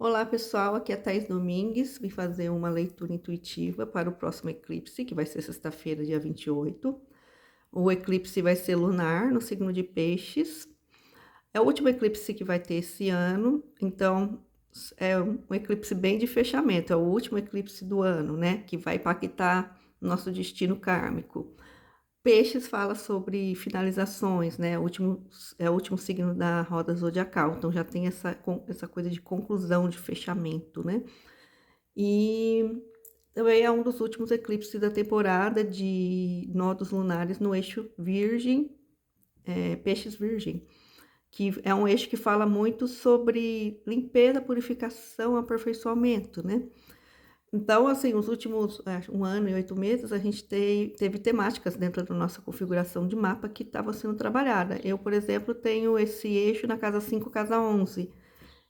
Olá pessoal, aqui é a Thaís Domingues, vim fazer uma leitura intuitiva para o próximo eclipse, que vai ser sexta-feira, dia 28. O eclipse vai ser lunar, no signo de Peixes. É o último eclipse que vai ter esse ano, então é um eclipse bem de fechamento, é o último eclipse do ano, né? Que vai impactar nosso destino kármico. Peixes fala sobre finalizações, né? É o último signo da roda zodiacal, então já tem essa coisa de conclusão, de fechamento, né? E também é um dos últimos eclipses da temporada de nodos lunares no eixo Virgem, Peixes Virgem, que é um eixo que fala muito sobre limpeza, purificação, aperfeiçoamento, né? Então, assim, os últimos 1 ano e 8 meses, a gente teve temáticas dentro da nossa configuração de mapa que estava sendo trabalhada. Eu, por exemplo, tenho esse eixo na casa 5, casa 11.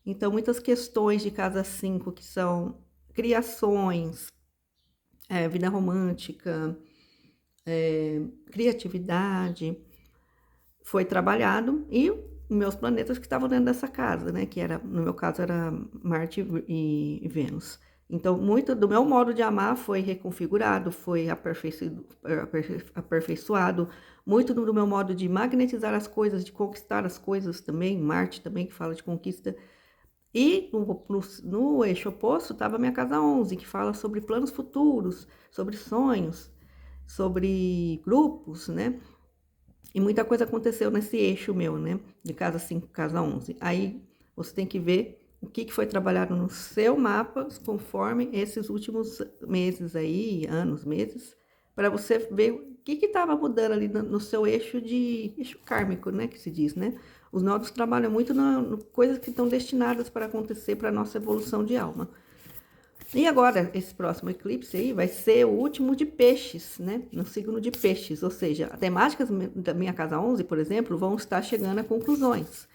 Então, muitas questões de casa 5, que são criações, vida romântica, criatividade, foi trabalhado. E meus planetas que estavam dentro dessa casa, né? Que era, no meu caso, era Marte e Vênus. Então, muito do meu modo de amar foi reconfigurado, foi aperfeiçoado. Muito do meu modo de magnetizar as coisas, de conquistar as coisas também, Marte também, que fala de conquista. E no eixo oposto estava a minha casa 11, que fala sobre planos futuros, sobre sonhos, sobre grupos, né? E muita coisa aconteceu nesse eixo meu, né? De casa 5, casa 11. Aí você tem que ver o que foi trabalhado no seu mapa, conforme esses últimos meses aí, anos, meses, para você ver o que estava mudando ali no seu eixo kármico, né? Que se diz, né? Os nodos trabalham muito no coisas que estão destinadas para acontecer para a nossa evolução de alma. E agora, esse próximo eclipse aí vai ser o último de Peixes, né? No signo de Peixes, ou seja, as temáticas da minha casa 11, por exemplo, vão estar chegando a conclusões,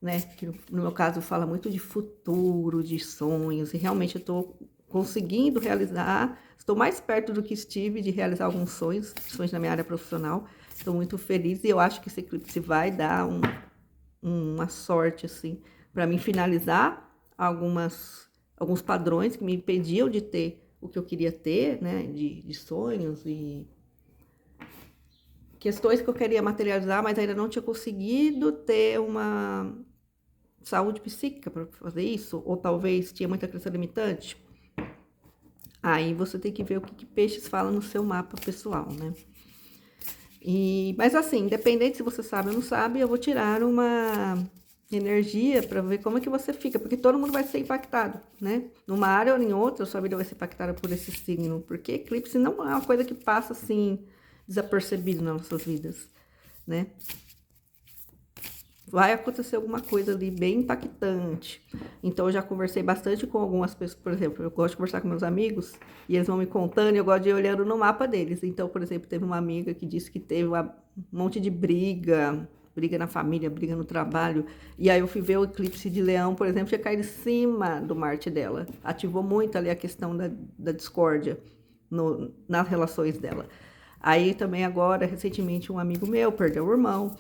né? Que no meu caso fala muito de futuro, de sonhos, e realmente eu estou conseguindo realizar, estou mais perto do que estive de realizar alguns sonhos, sonhos na minha área profissional. Estou muito feliz e eu acho que esse eclipse vai dar uma sorte, assim, para mim finalizar alguns padrões que me impediam de ter o que eu queria ter, né, de sonhos e questões que eu queria materializar, mas ainda não tinha conseguido ter uma saúde psíquica para fazer isso, ou talvez tinha muita crença limitante. Aí você tem que ver o que Peixes fala no seu mapa pessoal, né? Mas assim, independente se você sabe ou não sabe, eu vou tirar uma energia para ver como é que você fica, porque todo mundo vai ser impactado, né? Numa área ou em outra, sua vida vai ser impactada por esse signo, porque eclipse não é uma coisa que passa assim desapercebido nas nossas vidas, né? Vai acontecer alguma coisa ali bem impactante. Então, eu já conversei bastante com algumas pessoas, por exemplo, eu gosto de conversar com meus amigos e eles vão me contando e eu gosto de ir olhando no mapa deles. Então, por exemplo, teve uma amiga que disse que teve um monte de briga na família, briga no trabalho. E aí eu fui ver o eclipse de Leão, por exemplo, tinha caído em cima do Marte dela. Ativou muito ali a questão da discórdia nas relações dela. Aí também agora, recentemente, um amigo meu perdeu o irmão.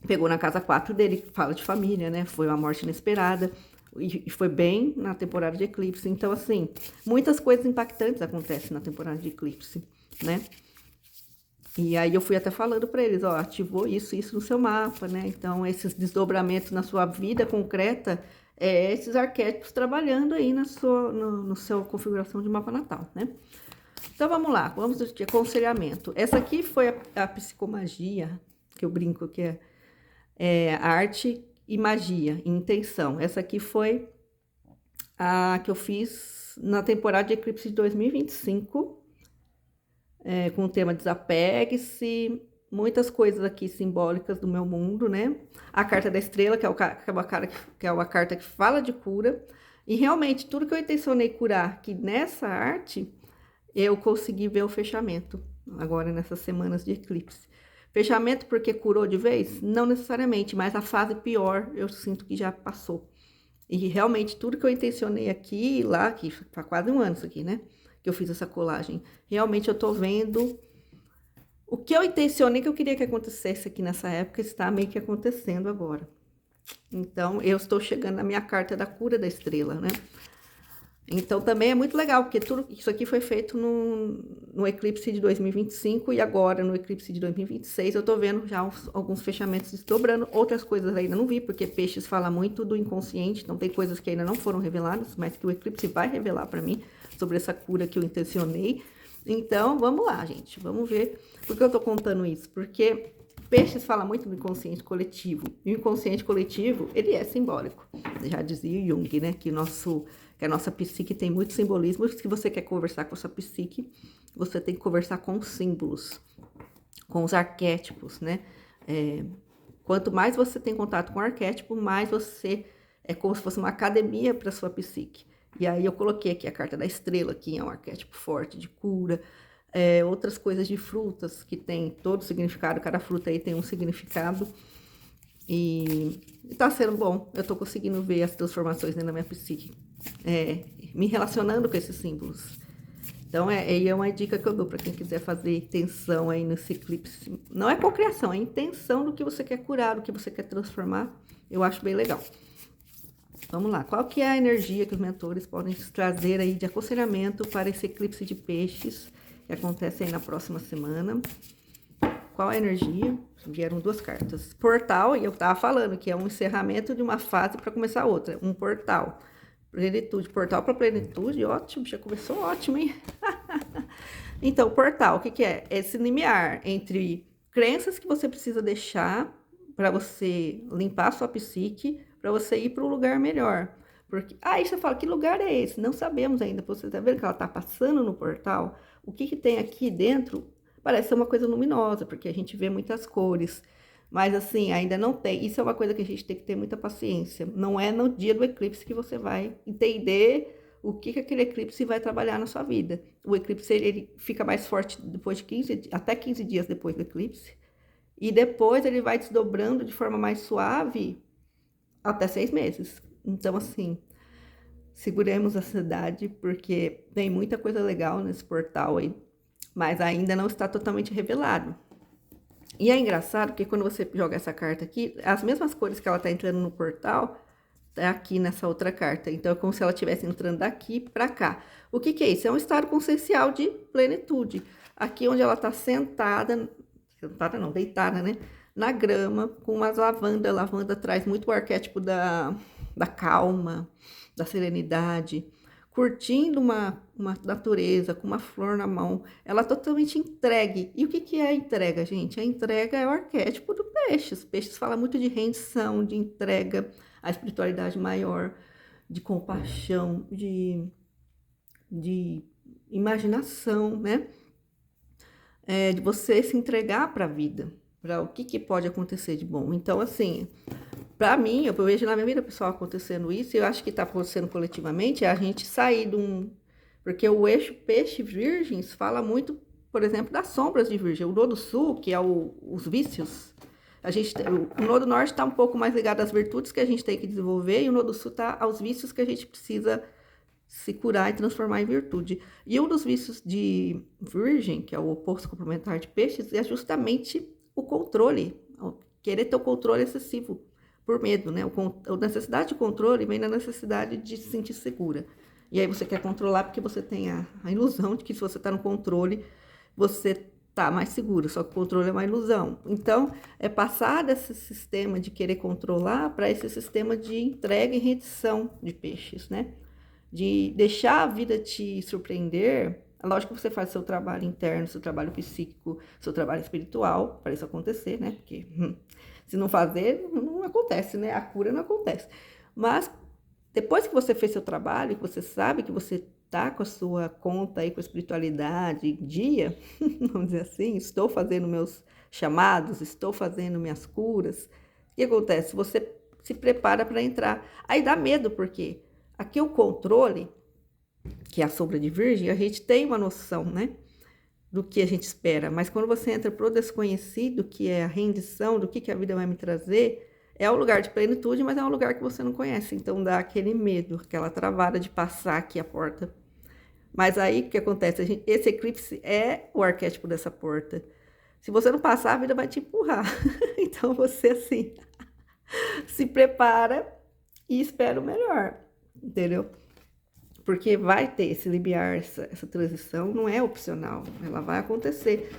Pegou na casa 4 dele, que fala de família, né? Foi uma morte inesperada. E foi bem na temporada de eclipse. Então, assim, muitas coisas impactantes acontecem na temporada de eclipse, né? E aí eu fui até falando para eles, ó, ativou isso no seu mapa, né? Então, esses desdobramentos na sua vida concreta, esses arquétipos trabalhando aí no seu configuração de mapa natal, né? Então, vamos lá, vamos de aconselhamento. Essa aqui foi a psicomagia, que eu brinco que é arte e magia, intenção. Essa aqui foi a que eu fiz na temporada de eclipse de 2025, com o tema desapegue-se, muitas coisas aqui simbólicas do meu mundo, né? A carta da estrela, que é uma carta que fala de cura, e realmente tudo que eu intencionei curar aqui nessa arte, eu consegui ver o fechamento, agora nessas semanas de eclipse. Fechamento porque curou de vez? Não necessariamente, mas a fase pior eu sinto que já passou. E realmente tudo que eu intencionei aqui e lá, que faz quase 1 ano isso aqui, né? Que eu fiz essa colagem. Realmente eu tô vendo o que eu intencionei que eu queria que acontecesse aqui nessa época, está meio que acontecendo agora. Então, eu estou chegando na minha carta da cura da estrela, né? Então, também é muito legal, porque tudo isso aqui foi feito no eclipse de 2025 e agora no eclipse de 2026 eu tô vendo já alguns fechamentos desdobrando. Outras coisas ainda não vi, porque Peixes fala muito do inconsciente, então tem coisas que ainda não foram reveladas, mas que o eclipse vai revelar para mim sobre essa cura que eu intencionei. Então, vamos lá, gente, vamos ver. Por que eu tô contando isso? Porque Peixes fala muito do inconsciente coletivo, e o inconsciente coletivo, ele é simbólico. Já dizia Jung, né, que a nossa psique tem muito simbolismo. Se você quer conversar com a sua psique, você tem que conversar com os símbolos, com os arquétipos, né? Quanto mais você tem contato com o arquétipo, mais você é como se fosse uma academia para sua psique. E aí eu coloquei aqui a carta da estrela, que é um arquétipo forte de cura. Outras coisas de frutas que tem todo significado, cada fruta aí tem um significado. E tá sendo bom, eu tô conseguindo ver as transformações dentro da minha psique, me relacionando com esses símbolos. Então, é uma dica que eu dou para quem quiser fazer intenção aí nesse eclipse. Não é cocriação, é intenção do que você quer curar, do que você quer transformar. Eu acho bem legal. Vamos lá, qual que é a energia que os mentores podem trazer aí de aconselhamento para esse eclipse de peixes que acontece aí na próxima semana? Qual a energia? Vieram duas cartas. Portal, e eu tava falando que é um encerramento de uma fase para começar outra. Um portal. Plenitude. Portal para plenitude, ótimo. Já começou ótimo, hein? Então, portal, o que é? É esse limiar entre crenças que você precisa deixar para você limpar a sua psique, para você ir para um lugar melhor. Porque aí você fala, que lugar é esse? Não sabemos ainda. Você tá vendo que ela tá passando no portal? O que tem aqui dentro? Parece ser uma coisa luminosa, porque a gente vê muitas cores. Mas assim, ainda não tem. Isso é uma coisa que a gente tem que ter muita paciência. Não é no dia do eclipse que você vai entender o que aquele eclipse vai trabalhar na sua vida. O eclipse ele fica mais forte depois de até 15 dias depois do eclipse. E depois ele vai desdobrando de forma mais suave até 6 meses. Então, assim, seguremos a cidade, porque tem muita coisa legal nesse portal aí, mas ainda não está totalmente revelado. E é engraçado que quando você joga essa carta aqui, as mesmas cores que ela tá entrando no portal, tá aqui nessa outra carta. Então, é como se ela estivesse entrando daqui para cá. O que é isso? É um estado consciencial de plenitude. Aqui onde ela tá sentada não, deitada, né? Na grama, com umas lavandas. A lavanda traz muito o arquétipo da calma, da serenidade, curtindo uma natureza, com uma flor na mão. Ela é totalmente entregue. E o que é a entrega, gente? A entrega é o arquétipo do peixe. Os peixes falam muito de rendição, de entrega, a espiritualidade maior, de compaixão, de imaginação, né? De você se entregar para a vida, para o que pode acontecer de bom. Então, assim, para mim, eu vejo na minha vida pessoal acontecendo isso, e eu acho que está acontecendo coletivamente, é a gente sair de um... Porque o eixo peixe-virgens fala muito, por exemplo, das sombras de virgem. O nodo sul, que é os vícios, o nodo norte está um pouco mais ligado às virtudes que a gente tem que desenvolver, e o nodo sul está aos vícios que a gente precisa se curar e transformar em virtude. E um dos vícios de virgem, que é o oposto complementar de peixes, é justamente o controle, querer ter o controle excessivo por medo, né? A necessidade de controle vem da necessidade de se sentir segura. E aí você quer controlar porque você tem a ilusão de que se você está no controle, você tá mais seguro, só que o controle é uma ilusão. Então, é passar desse sistema de querer controlar para esse sistema de entrega e rendição de peixes, né? De deixar a vida te surpreender. É lógico que você faz seu trabalho interno, seu trabalho psíquico, seu trabalho espiritual, para isso acontecer, né? Porque se não fazer, não acontece, né? A cura não acontece. Mas depois que você fez seu trabalho, que você sabe que você tá com a sua conta aí, com a espiritualidade em dia, vamos dizer assim, estou fazendo meus chamados, estou fazendo minhas curas, o que acontece? Você se prepara para entrar. Aí dá medo, porque aqui o controle, que é a sombra de virgem, a gente tem uma noção, né? Do que a gente espera. Mas quando você entra pro desconhecido, que é a rendição, do que a vida vai me trazer, é um lugar de plenitude, mas é um lugar que você não conhece. Então dá aquele medo, aquela travada de passar aqui a porta. Mas aí o que acontece? Esse eclipse é o arquétipo dessa porta. Se você não passar, a vida vai te empurrar. Então você assim... Se prepara e espera o melhor, entendeu? Porque vai ter esse limiar, essa transição, não é opcional, ela vai acontecer.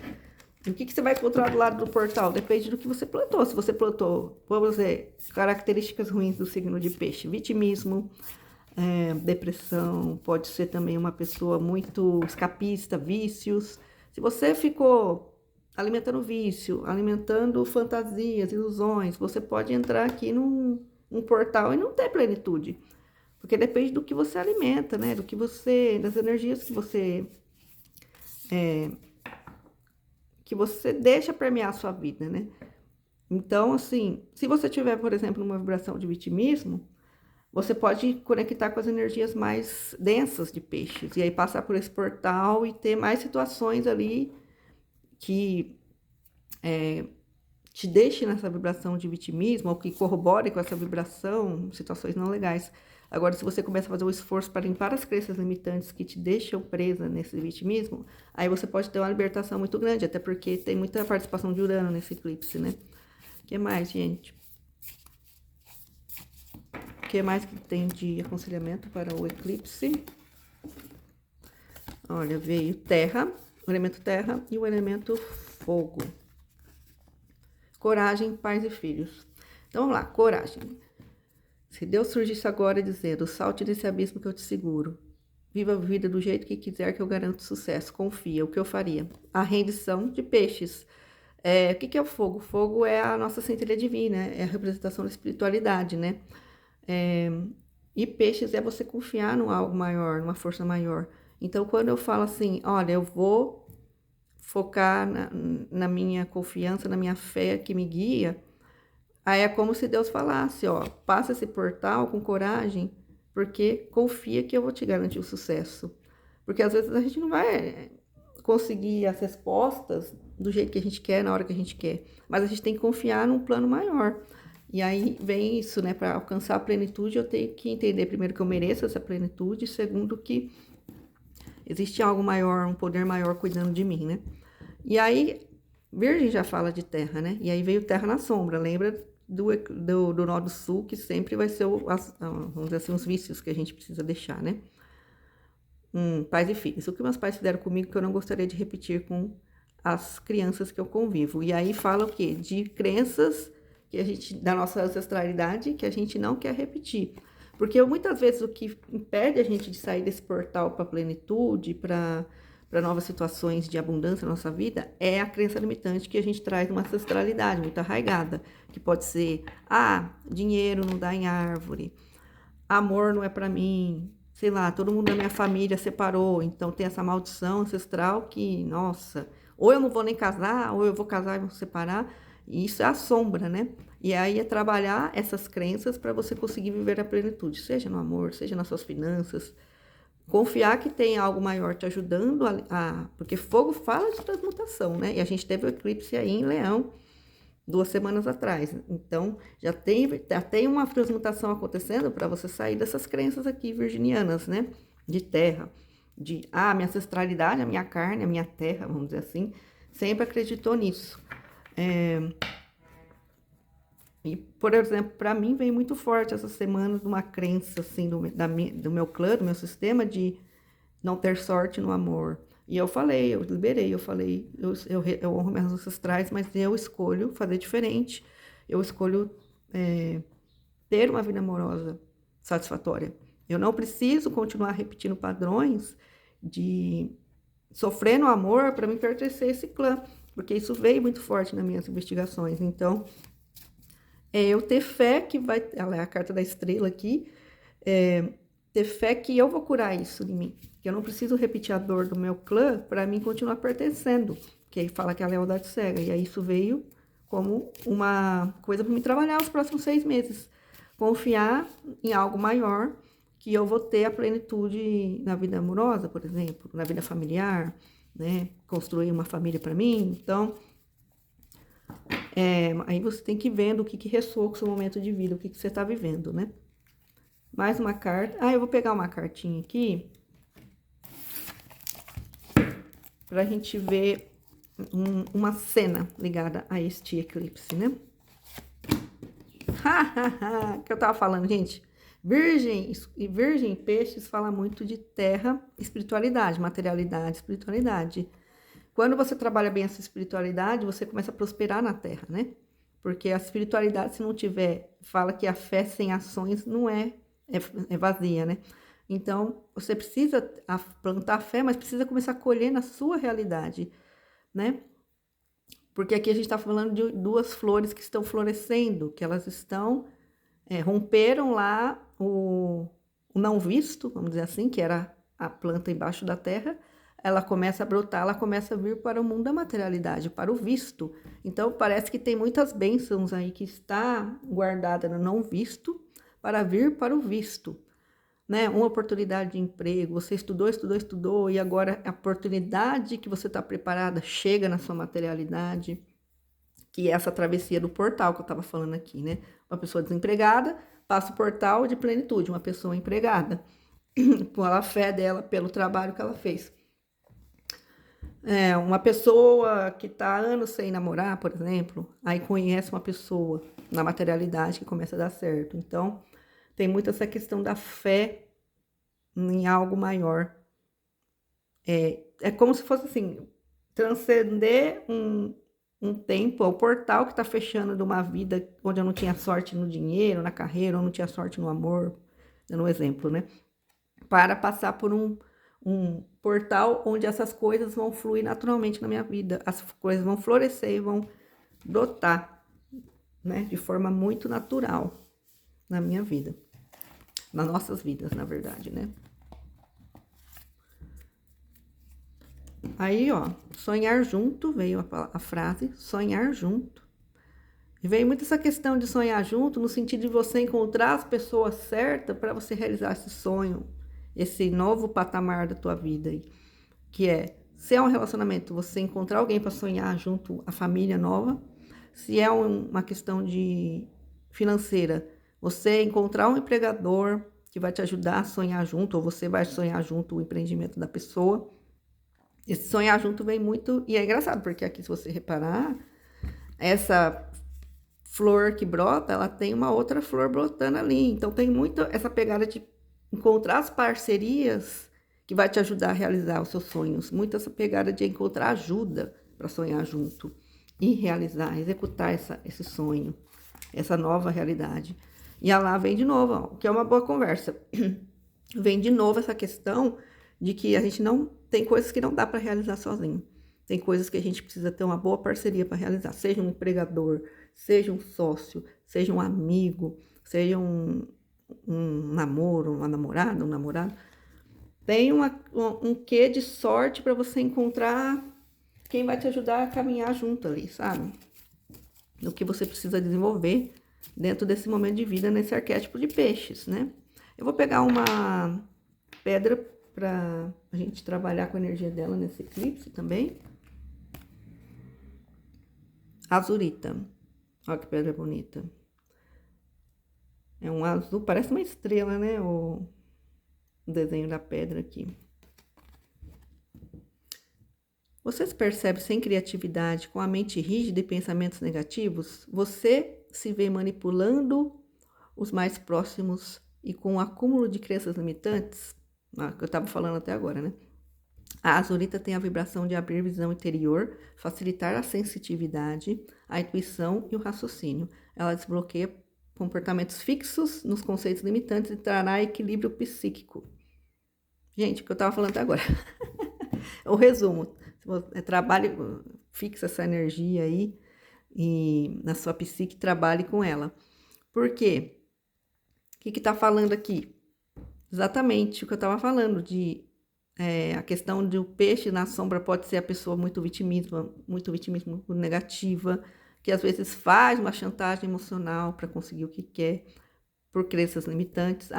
E o que você vai encontrar do lado do portal? Depende do que você plantou. Se você plantou, vamos dizer, características ruins do signo de peixe, vitimismo, depressão, pode ser também uma pessoa muito escapista, vícios. Se você ficou alimentando vício, alimentando fantasias, ilusões, você pode entrar aqui num portal e não ter plenitude. Porque depende do que você alimenta, né? Do que você, das energias que você deixa permear a sua vida, né? Então, assim, se você tiver, por exemplo, uma vibração de vitimismo, você pode conectar com as energias mais densas de peixes. E aí passar por esse portal e ter mais situações ali que te deixem nessa vibração de vitimismo, ou que corroborem com essa vibração, situações não legais. Agora, se você começa a fazer um esforço para limpar as crenças limitantes que te deixam presa nesse vitimismo, aí você pode ter uma libertação muito grande, até porque tem muita participação de Urano nesse eclipse, né? O que mais, gente? O que mais que tem de aconselhamento para o eclipse? Olha, veio terra, o elemento terra e o elemento fogo. Coragem, pais e filhos. Então, vamos lá, coragem. Se Deus surgisse agora dizendo, salte desse abismo que eu te seguro. Viva a vida do jeito que quiser que eu garanto sucesso. Confia, o que eu faria? A rendição de peixes. O que é o fogo? O fogo é a nossa centelha divina, é a representação da espiritualidade, né? E peixes é você confiar num algo maior, numa força maior. Então, quando eu falo assim, olha, eu vou focar na minha confiança, na minha fé que me guia, aí é como se Deus falasse, ó, passa esse portal com coragem, porque confia que eu vou te garantir o sucesso. Porque às vezes a gente não vai conseguir as respostas do jeito que a gente quer, na hora que a gente quer, mas a gente tem que confiar num plano maior. E aí vem isso, né? Para alcançar a plenitude, eu tenho que entender primeiro que eu mereço essa plenitude, segundo que existe algo maior, um poder maior cuidando de mim, né? E aí, Virgem já fala de terra, né? E aí veio terra na sombra, lembra do nó do sul, que sempre vai ser, vamos dizer assim, os vícios que a gente precisa deixar, né? Pais e filhos. O que meus pais fizeram comigo que eu não gostaria de repetir com as crianças que eu convivo. E aí fala o quê? De crenças que a gente, da nossa ancestralidade, que a gente não quer repetir. Porque muitas vezes o que impede a gente de sair desse portal para a plenitude, para novas situações de abundância na nossa vida, é a crença limitante que a gente traz uma ancestralidade muito arraigada, que pode ser, dinheiro não dá em árvore, amor não é para mim, sei lá, todo mundo da minha família separou, então tem essa maldição ancestral que, nossa, ou eu não vou nem casar, ou eu vou casar e vou separar, e isso é a sombra, né? E aí é trabalhar essas crenças para você conseguir viver a plenitude, seja no amor, seja nas suas finanças. Confiar que tem algo maior te ajudando porque fogo fala de transmutação, né? E a gente teve o eclipse aí em Leão 2 semanas atrás. Então, já tem uma transmutação acontecendo para você sair dessas crenças aqui virginianas, né? De terra, minha ancestralidade, a minha carne, a minha terra, vamos dizer assim, sempre acreditou nisso. E, por exemplo, para mim veio muito forte essa semana de uma crença, assim, do meu clã, do meu sistema, de não ter sorte no amor. E eu falei, eu liberei, eu falei, eu honro meus ancestrais, mas eu escolho fazer diferente. Eu escolho ter uma vida amorosa satisfatória. Eu não preciso continuar repetindo padrões de sofrer no amor para me pertencer a esse clã, porque isso veio muito forte nas minhas investigações. Então, eu ter fé que ela é a carta da estrela aqui, ter fé que eu vou curar isso de mim, que eu não preciso repetir a dor do meu clã para mim continuar pertencendo, que aí fala que é a lealdade cega, e aí isso veio como uma coisa para me trabalhar os próximos 6 meses, confiar em algo maior, que eu vou ter a plenitude na vida amorosa, por exemplo, na vida familiar, né, construir uma família para mim, então... aí você tem que ir vendo o que ressoa com o seu momento de vida, o que você está vivendo, né? Mais uma carta. Eu vou pegar uma cartinha aqui pra gente ver uma cena ligada a este eclipse, né? Que eu tava falando, gente. Virgem e Virgem e Peixes fala muito de terra, espiritualidade, materialidade, espiritualidade. Quando você trabalha bem essa espiritualidade, você começa a prosperar na terra, né? Porque a espiritualidade, se não tiver, fala que a fé sem ações não é vazia, né? Então, você precisa plantar fé, mas precisa começar a colher na sua realidade, né? Porque aqui a gente está falando de duas flores que estão florescendo, que elas estão, romperam lá o não visto, vamos dizer assim, que era a planta embaixo da terra, ela começa a brotar, ela começa a vir para o mundo da materialidade, para o visto. Então, parece que tem muitas bênçãos aí que está guardada no não visto para vir para o visto, né? Uma oportunidade de emprego, você estudou, estudou, estudou, e agora a oportunidade que você está preparada chega na sua materialidade, que é essa travessia do portal que eu estava falando aqui, né? Uma pessoa desempregada passa o portal de plenitude, uma pessoa empregada, pela fé dela, pelo trabalho que ela fez. Uma pessoa que está anos sem namorar, por exemplo, aí conhece uma pessoa na materialidade que começa a dar certo. Então, tem muito essa questão da fé em algo maior. É como se fosse assim, transcender um tempo, o portal que está fechando de uma vida onde eu não tinha sorte no dinheiro, na carreira, ou não tinha sorte no amor, dando um exemplo, né? Para passar por um portal onde essas coisas vão fluir naturalmente na minha vida, as coisas vão florescer e vão brotar, né? De forma muito natural na minha vida, nas nossas vidas, na verdade, né? Aí, ó, sonhar junto, veio a frase, sonhar junto. E veio muito essa questão de sonhar junto, no sentido de você encontrar as pessoas certas para você realizar esse sonho, esse novo patamar da tua vida aí. Que é, se é um relacionamento, você encontrar alguém para sonhar junto, a família nova. Se é uma questão de financeira, você encontrar um empregador que vai te ajudar a sonhar junto, ou você vai sonhar junto o empreendimento da pessoa. Esse sonhar junto vem muito, e é engraçado, porque aqui, se você reparar, essa flor que brota, ela tem uma outra flor brotando ali. Então, tem muito essa pegada de encontrar as parcerias que vai te ajudar a realizar os seus sonhos. Muito essa pegada de encontrar ajuda para sonhar junto e realizar, executar esse sonho, essa nova realidade. E lá vem de novo, ó, que é uma boa conversa. Vem de novo essa questão de que a gente não tem coisas que não dá para realizar sozinho. Tem coisas que a gente precisa ter uma boa parceria para realizar, seja um empregador, seja um sócio, seja um amigo, seja um namoro, uma namorada, um namorado. Tem um quê de sorte para você encontrar quem vai te ajudar a caminhar junto ali, sabe? No que você precisa desenvolver dentro desse momento de vida, nesse arquétipo de peixes, né? Eu vou pegar uma pedra para a gente trabalhar com a energia dela nesse eclipse também. Azurita. Olha que pedra bonita. É um azul, parece uma estrela, né? O desenho da pedra aqui. Você se percebe sem criatividade, com a mente rígida e pensamentos negativos? Você se vê manipulando os mais próximos e com um acúmulo de crenças limitantes? Que eu estava falando até agora, né? A azurita tem a vibração de abrir visão interior, facilitar a sensitividade, a intuição e o raciocínio. Ela desbloqueia comportamentos fixos nos conceitos limitantes e trará equilíbrio psíquico. Gente, o que eu estava falando até agora. O resumo. Trabalhe, fixa essa energia aí e na sua psique trabalhe com ela. Por quê? O que está falando aqui? Exatamente o que eu estava falando, a questão do peixe na sombra pode ser a pessoa muito vitimismo negativa, que às vezes faz uma chantagem emocional para conseguir o que quer, por crenças limitantes.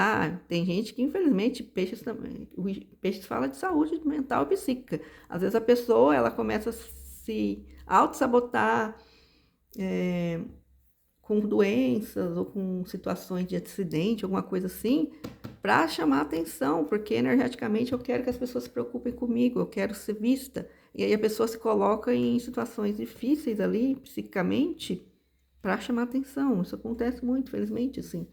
Tem gente que, infelizmente, peixes fala de saúde mental e psíquica. Às vezes a pessoa, ela começa a se auto-sabotar com doenças ou com situações de acidente, alguma coisa assim, para chamar atenção, porque energeticamente eu quero que as pessoas se preocupem comigo, eu quero ser vista. E aí a pessoa se coloca em situações difíceis ali, psicicamente, para chamar atenção. Isso acontece muito, felizmente, assim,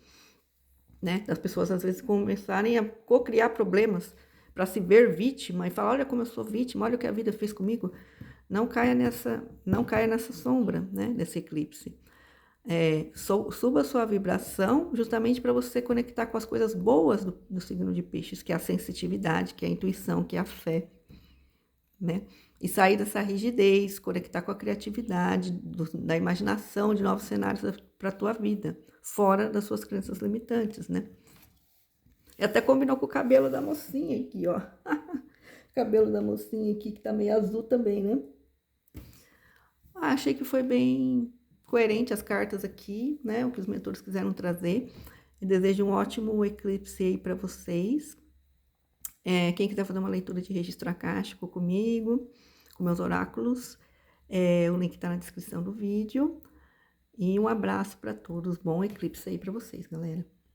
né? Das pessoas às vezes começarem a co-criar problemas para se ver vítima e falar, olha como eu sou vítima, olha o que a vida fez comigo. Não caia nessa sombra, né? Desse eclipse. Suba a sua vibração justamente para você conectar com as coisas boas do signo de peixes, que é a sensitividade, que é a intuição, que é a fé, né? E sair dessa rigidez, conectar com a criatividade, da imaginação de novos cenários para a tua vida, fora das suas crenças limitantes, né? E até combinou com o cabelo da mocinha aqui, ó. O cabelo da mocinha aqui, que tá meio azul também, né? Achei que foi bem coerente as cartas aqui, né? O que os mentores quiseram trazer. Eu desejo um ótimo eclipse aí para vocês. Quem quiser fazer uma leitura de registro akáshico comigo, com meus oráculos, o link tá na descrição do vídeo. E um abraço para todos. Bom eclipse aí para vocês, galera.